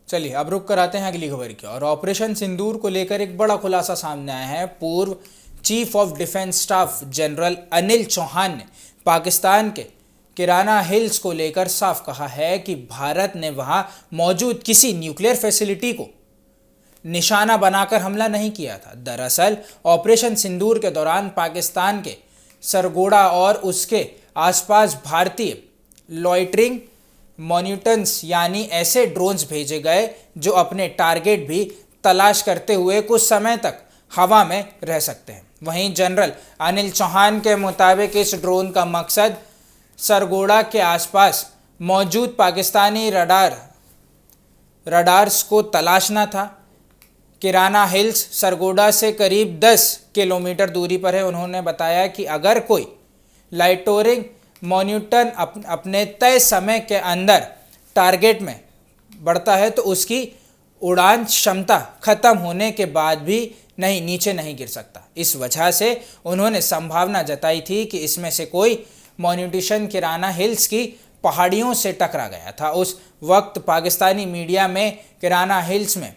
चलिए अब रुक कर आते हैं अगली खबर की और ऑपरेशन सिंदूर को लेकर एक बड़ा खुलासा सामने आया है। पूर्व chief of defence staff general Anil Chauhan ने पाकिस्तान के किराना हिल्स को लेकर साफ कहा है कि भारत ने वहां मौजूद किसी न्यूक्लियर फैसिलिटी को निशाना बनाकर हमला नहीं किया था। दरअसल ऑपरेशन सिंदूर के दौरान पाकिस्तान के सरगोड़ा और उसके आसपास भारतीय लॉइटरिंग मॉनिटर्स यानी ऐसे ड्रोन्स भेजे गए जो अपने टारगेट भी तलाश करते हुए कुछ समय तक हवा में रह सकते हैं। वहीं जनरल अनिल चौहान के मुताबिक इस ड्रोन का मकसद सरगोड़ा के आसपास मौजूद पाकिस्तानी रडार्स को तलाशना था। किराना हिल्स सरगोड़ा से करीब 10 किलोमीटर दूरी पर है। उन्होंने बताया कि अगर कोई लाइटोरिंग मॉनिटर अपने तय समय के अंदर टारगेट में बढ़ता है तो उसकी उड़ान क्षमता खत्म होने के बाद भी नीचे नहीं गिर सकता। इस वजह से उन्होंने संभावना जताई थी कि इसमें से कोई मॉनिटर किराना हिल्स की पहाड़ियों से टकरा गया था। उस वक्त पाकिस्तानी मीडिया में किराना हिल्स में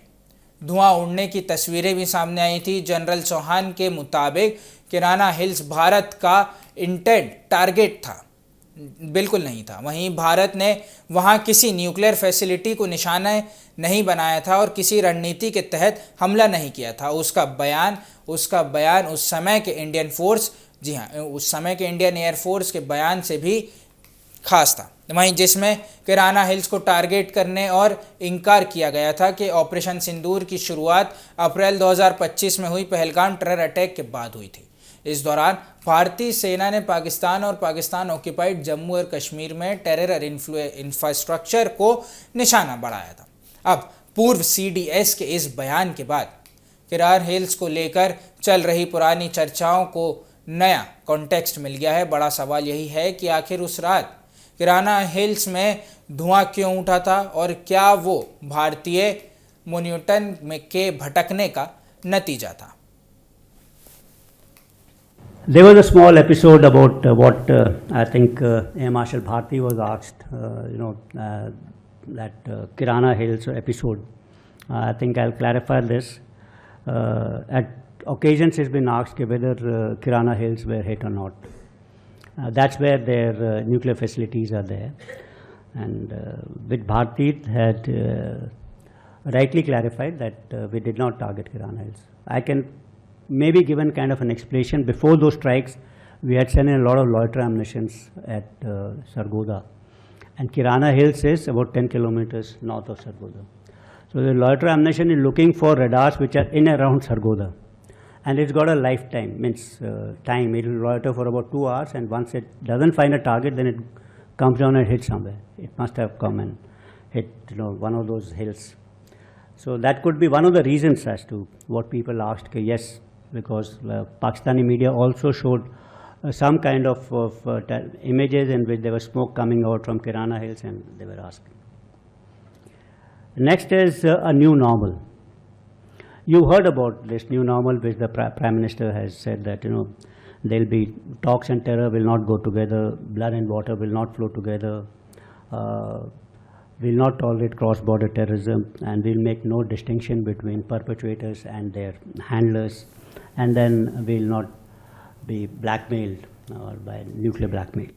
धुआं उड़ने की तस्वीरें भी सामने आई थी। जनरल चौहान के मुताबिक किराना हिल्स भारत का इंटेंट टारगेट था, बिल्कुल नहीं था। वहीं भारत ने वहां किसी न्यूक्लियर फैसिलिटी को निशाना नहीं बनाया था और किसी रणनीति के तहत हमला नहीं किया था। उसका बयान उस समय के इंडियन फोर्स, जी हाँ, उस समय के इंडियन एयरफोर्स के बयान से भी खास था। वहीं जिसमें किराना हिल्स को टारगेट करने और इनकार किया गया था कि ऑपरेशन सिंदूर की शुरुआत अप्रैल 2025 में हुई पहलगाम टेरर अटैक के बाद हुई थी। इस दौरान भारतीय सेना ने पाकिस्तान और पाकिस्तान ऑक्यूपाइड जम्मू और कश्मीर में टेरर इंफ्रास्ट्रक्चर को निशाना बनाया था। अब पूर्व सीडीएस के इस बयान के बाद किराना हिल्स को लेकर चल रही पुरानी चर्चाओं को नया कॉन्टेक्स्ट मिल गया है। बड़ा सवाल यही है कि आखिर उस रात किराना हिल्स में धुआं क्यों उठा था और क्या वो भारतीय मॉनिटर के भटकने का नतीजा था। There was a small episode about what I think Air Marshal Bharti was asked, that Kirana Hills episode. I think I'll clarify this. At occasions he's been asked whether Kirana Hills were hit or not. That's where their nuclear facilities are there. And with Bharti had rightly clarified that we did not target Kirana Hills. I can maybe given kind of an explanation. Before those strikes, we had sent in a lot of loiter ammunitions at Sargodha, and Kirana Hills is about 10 kilometers north of Sargodha. So the loiter ammunition is looking for radars which are in around Sargodha, and it's got a lifetime, means time. It will loiter for about 2 hours, and once it doesn't find a target, then it comes down and hits somewhere. It must have come and hit one of those hills. So that could be one of the reasons as to what people asked. Yes, because Pakistani media also showed some kind of images in which there was smoke coming out from Kirana Hills, and they were asking. Next is a new normal. You heard about this new normal, which the Prime Minister has said that there will be talks and terror will not go together, blood and water will not flow together, will not tolerate cross-border terrorism, and will make no distinction between perpetrators and their handlers, and then will not be blackmailed or by nuclear blackmail.